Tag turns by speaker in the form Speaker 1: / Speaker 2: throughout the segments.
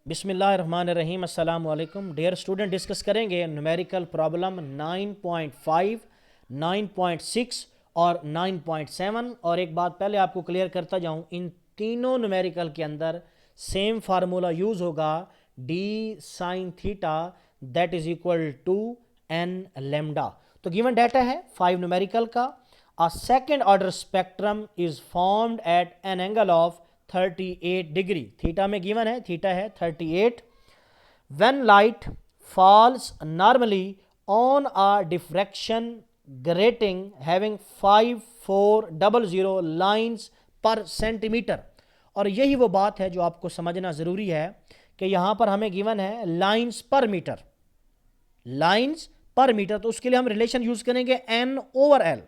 Speaker 1: बिस्मिल्लाहिर्रहमानिर्रहीम अस्सलाम वालेकुम डियर स्टूडेंट। डिस्कस करेंगे न्यूमेरिकल प्रॉब्लम 9.5, 9.6 और 9.7। और एक बात पहले आपको क्लियर करता जाऊं, इन तीनों न्यूमेरिकल के अंदर सेम फार्मूला यूज़ होगा, d sine theta that is equal to n lambda. तो गिवन डाटा है 5 न्यूमेरिकल का। A second order spectrum is formed at an angle of 38 degree. Theta में गिवन है, थीटा है 38। When light falls normally on a diffraction grating having 5400 lines per centimeter। और यही वो बात है जो आपको समझना ज़रूरी है कि यहाँ पर हमें गिवन है लाइन्स पर मीटर, लाइन्स पर मीटर। तो उसके लिए हम रिलेशन यूज़ करेंगे n over l,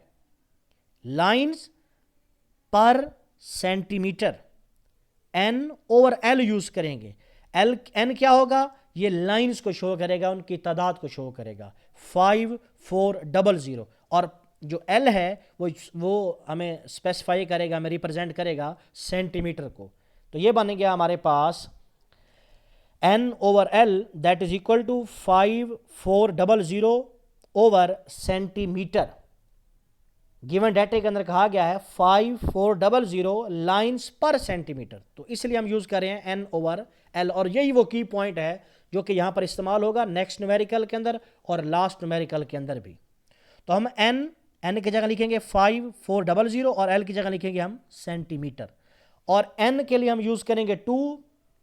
Speaker 1: lines per centimetre, n over l use करेंगे। n क्या होगा? ये लाइंस को शो करेगा, उनकी तादाद को शो करेगा 5400। और जो l है वो हमें स्पेसिफाई करेगा, हमें रिप्रेजेंट करेगा सेंटीमीटर को। तो ये बन गया हमारे पास n over l that is equal to 5400 over centimetre. Given डाटे के अंदर कहा गया है 5400 लाइंस पर सेंटीमीटर, तो इसलिए हम यूज़ कर रहे हैं n ओवर l। और यही वो की पॉइंट है जो कि यहाँ पर इस्तेमाल होगा नेक्स्ट न्यूमेरिकल के अंदर और लास्ट न्यूमेरिकल के अंदर भी। तो हम n की जगह लिखेंगे 5400 और l की जगह लिखेंगे हम सेंटीमीटर। और n के लिए हम यूज़ करेंगे 2।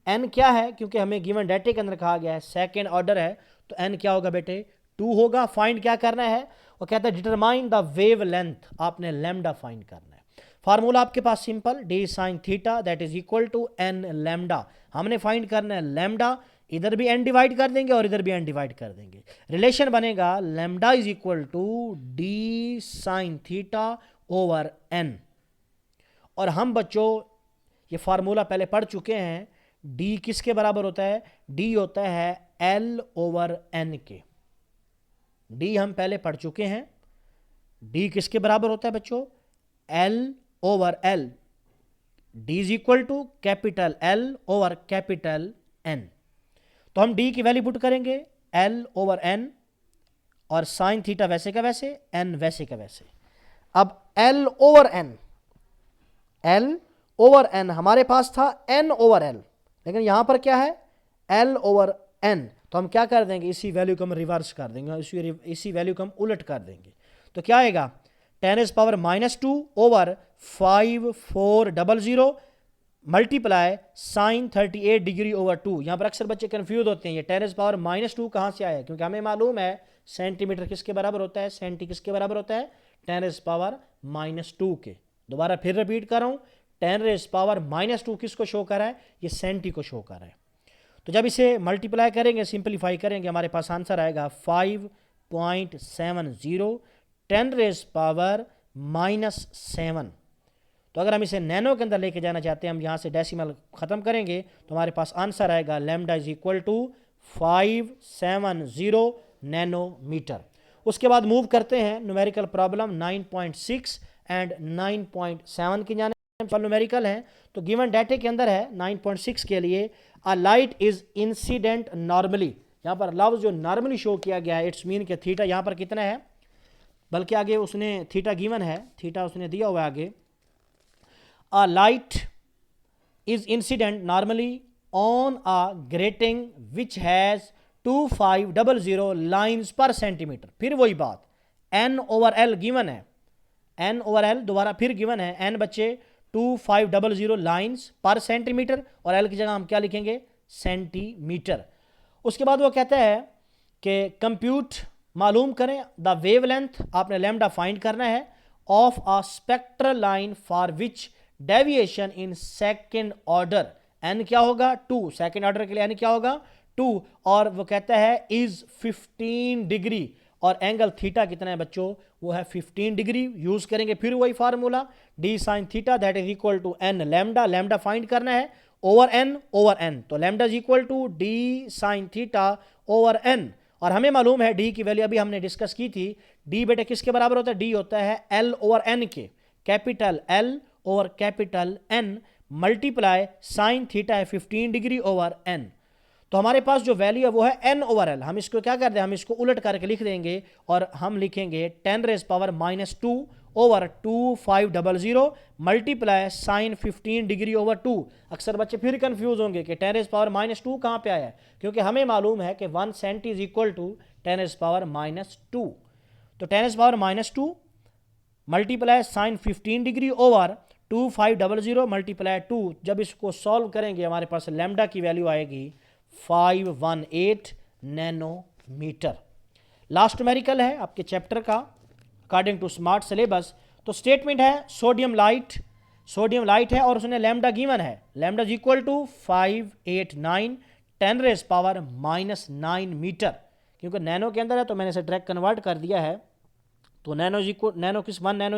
Speaker 1: n क्या है? क्योंकि हमें गिवन डाटे के अंदर कहा गया है सेकेंड ऑर्डर है, तो n क्या होगा बेटे? 2 होगा। फाइंड क्या करना है? वो कहता है डिटरमाइन द वेव लेंथ, आपने लैम्डा फाइंड करना है। फार्मूला आपके पास simple, D sine theta that is equal to N lambda. हमने फाइंड करना है लैम्डा, इधर भी n डिवाइड कर देंगे और इधर भी n डिवाइड कर देंगे। रिलेशन बनेगा lambda is equal to d sine theta over n। और हम बच्चों ये फार्मूला पहले पढ़ चुके हैं। d किसके बराबर होता है? d होता है l ओवर n के। d हम पहले पढ़ चुके हैं। d किसके बराबर होता है बच्चों? l over l। d is equal to capital L over capital N। तो हम d की वैल्यू पुट करेंगे L ओवर N, और साइन थीटा वैसे का वैसे, n वैसे का वैसे। अब L over N, L over N हमारे पास था n ओवर L, लेकिन यहां पर क्या है? L over N। तो हम क्या कर देंगे? इसी वैल्यू को हम रिवर्स कर देंगे, इसी वैल्यू को हम उलट कर देंगे। तो क्या आएगा? 10⁻⁻² over 5400 multiply sine 38 degree over 2। यहाँ पर अक्सर बच्चे कंफ्यूज होते हैं, ये 10⁻⁻² कहाँ से आया? क्योंकि हमें मालूम है सेंटीमीटर किसके बराबर होता है, सेंटी किसके बराबर होता है? 10⁻⁻² के। दोबारा फिर रिपीट कर रहा हूँ, 10⁻⁻² किसको शो कर रहा है? ये सेंटी को शो कर रहा है। तो जब इसे मल्टीप्लाई करेंगे, सिंपलीफाई करेंगे, हमारे पास आंसर आएगा 5.70 10⁻⁻⁷। तो अगर हम इसे नैनो के अंदर लेके जाना चाहते हैं, हम यहाँ से डेसिमल ख़त्म करेंगे, तो हमारे पास आंसर आएगा lambda is equal to 570 nanometre. उसके बाद मूव करते हैं न्यूमेरिकल प्रॉब्लम 9.6 एंड 9.7 की जाने। न्यूमेरिकल है तो गिवन डाटे के अंदर है 9.6 के लिए, अ लाइट इज इंसिडेंट नॉर्मली। यहाँ पर लफ्ज़ जो नॉर्मली शो किया गया है, इट्स मीन के थीटा यहाँ पर कितना है, बल्कि आगे उसने थीटा गिवन है, थीटा उसने दिया हुआ है आगे। A light is incident normally on a grating which has 2500 lines per centimetre. फिर वही बात, n ओवर l गिवन है, n ओवर l दोबारा फिर गिवन है, n बच्चे 2500 लाइन्स पर सेंटीमीटर, और l की जगह हम क्या लिखेंगे? सेंटीमीटर। उसके बाद वो कहता है कि कंप्यूट मालूम करें द वेव लेंथ, आपने लैम्डा फाइंड करना है, of a spectral line for which deviation in second order. n क्या होगा? 2। सेकेंड ऑर्डर के लिए n क्या होगा? 2। और वो कहता है इज 15 डिग्री, और एंगल थीटा कितना है बच्चों? वो है 15 डिग्री। यूज़ करेंगे फिर वही formula, d sine theta that is equal to N lambda. Lambda find करना है ओवर n ओवर n, तो lambda is equal to d sine theta over n। और हमें मालूम है डी की वैल्यू अभी हमने डिस्कस की थी, डी बेटे किसके बराबर होता है? डी होता है एल ओवर एन के, capital L over capital N, multiply sine theta है 15 डिग्री ओवर एन। तो हमारे पास जो वैल्यू है वो है n ओवर एल। हम इसको क्या कर दें, हम इसको उलट करके लिख देंगे और हम लिखेंगे 10⁻⁻² over 2500 multiply sine 15 degree over 2। अक्सर बच्चे फिर कंफ्यूज होंगे कि 10⁻² कहाँ पे आया है, क्योंकि हमें मालूम है कि 1 सेंट इज इक्वल टू 10⁻²। तो 10⁻² multiply sine 15 degree over 2500 multiply 2। जब इसको सॉल्व करेंगे हमारे पास लैम्डा की वैल्यू आएगी 518 नैनोमीटर। लास्ट न्यूमेरिकल है आपके चैप्टर का अकॉर्डिंग टू स्मार्ट सिलेबस। तो स्टेटमेंट है सोडियम लाइट है और उसने लैम्डा गिवन है, lambda is equal to 589 10⁻⁻9 metre. क्योंकि नैनो के अंदर है तो मैंने इसे डायरेक्ट कन्वर्ट कर दिया है। तो नैनो इज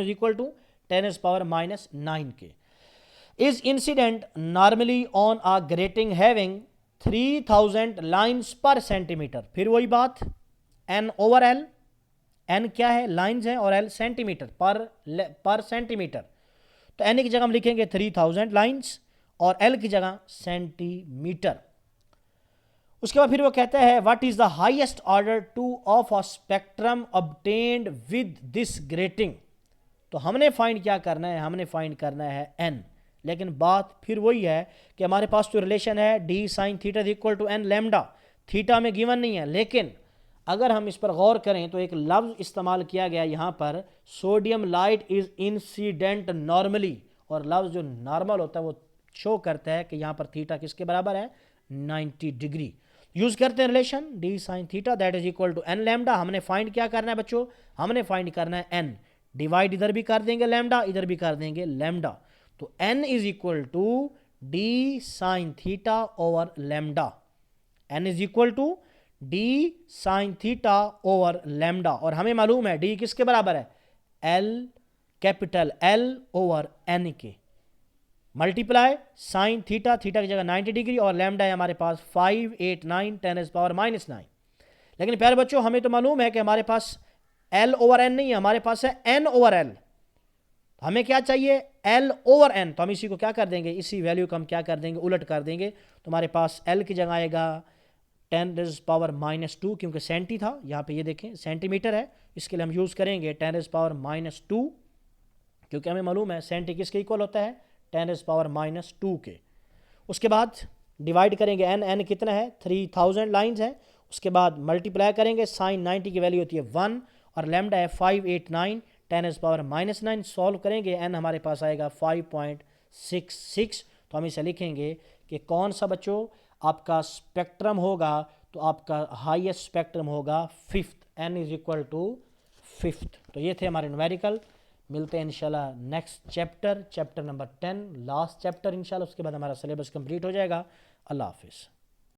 Speaker 1: इक्वल टू 10⁻⁹ के। Is incident normally on a grating having 3000 lines per centimetre. फिर वही बात, n ओवर एल, n क्या है, लाइन्स है, और l सेंटीमीटर पर सेंटीमीटर। तो n की जगह हम लिखेंगे 3000 लाइन्स और l की जगह सेंटीमीटर। उसके बाद फिर वो कहता है what is the highest order two of a spectrum obtained with this grating. तो हमने फाइंड क्या करना है, हमने फाइंड करना है n। लेकिन बात फिर वही है कि हमारे पास तो रिलेशन है d sine theta equal to n lambda. Theta में गिवन नहीं है, लेकिन अगर हम इस पर गौर करें तो एक लफ्ज़ इस्तेमाल किया गया यहाँ पर, sodium light is incident normally, और लफ्ज़ जो नॉर्मल होता है वो शो करता है कि यहाँ पर थीटा किसके बराबर है, 90 डिग्री। यूज करते हैं relation d sine theta that is equal to n lambda. हमने फाइंड क्या करना है बच्चों, हमने फाइंड करना है n। डिवाइड इधर भी कर देंगे लैम्डा, इधर भी कर देंगे लैम्डा। तो n is equal to d sine theta over lambda. n is equal to d sine theta over lambda, और हमें मालूम है d किसके बराबर है, l capital L over n के। मल्टीप्लाई साइन थीटा की जगह 90 डिग्री और लैम्डा है हमारे पास 589 10⁻⁻9। लेकिन प्यारे बच्चों हमें तो मालूम है कि हमारे पास L ओवर n नहीं है, हमारे पास है n ओवर L। हमें क्या चाहिए, L ओवर n। तो हम इसी को क्या कर देंगे, इसी वैल्यू को हम क्या कर देंगे, उलट कर देंगे। तो हमारे पास L की जगह आएगा 10⁻⁻2, क्योंकि सेंटी था, यहाँ पे ये देखें सेंटीमीटर है, इसके लिए हम यूज़ करेंगे 10⁻⁻2, क्योंकि हमें मालूम है सेंटी किसके इक्वल होता है, 10⁻⁻2 के। उसके बाद डिवाइड करेंगे n कितना है, 3000 लाइन्स है। उसके बाद मल्टीप्लाई करेंगे, साइन 90 की वैल्यू होती है 1 और लैम्डा है 589 10⁻⁻9। सॉल्व करेंगे n हमारे पास आएगा 5.66। तो हम इसे लिखेंगे कि कौन सा बच्चों आपका स्पेक्ट्रम होगा, तो आपका हाईएस्ट स्पेक्ट्रम होगा 5th, n is equal to 5th। तो ये थे हमारे न्यूमेरिकल। मिलते हैं इंशाल्लाह next chapter number 10, last chapter इंशाल्लाह। उसके बाद हमारा सिलेबस कंप्लीट हो जाएगा। अल्लाह हाफिज़।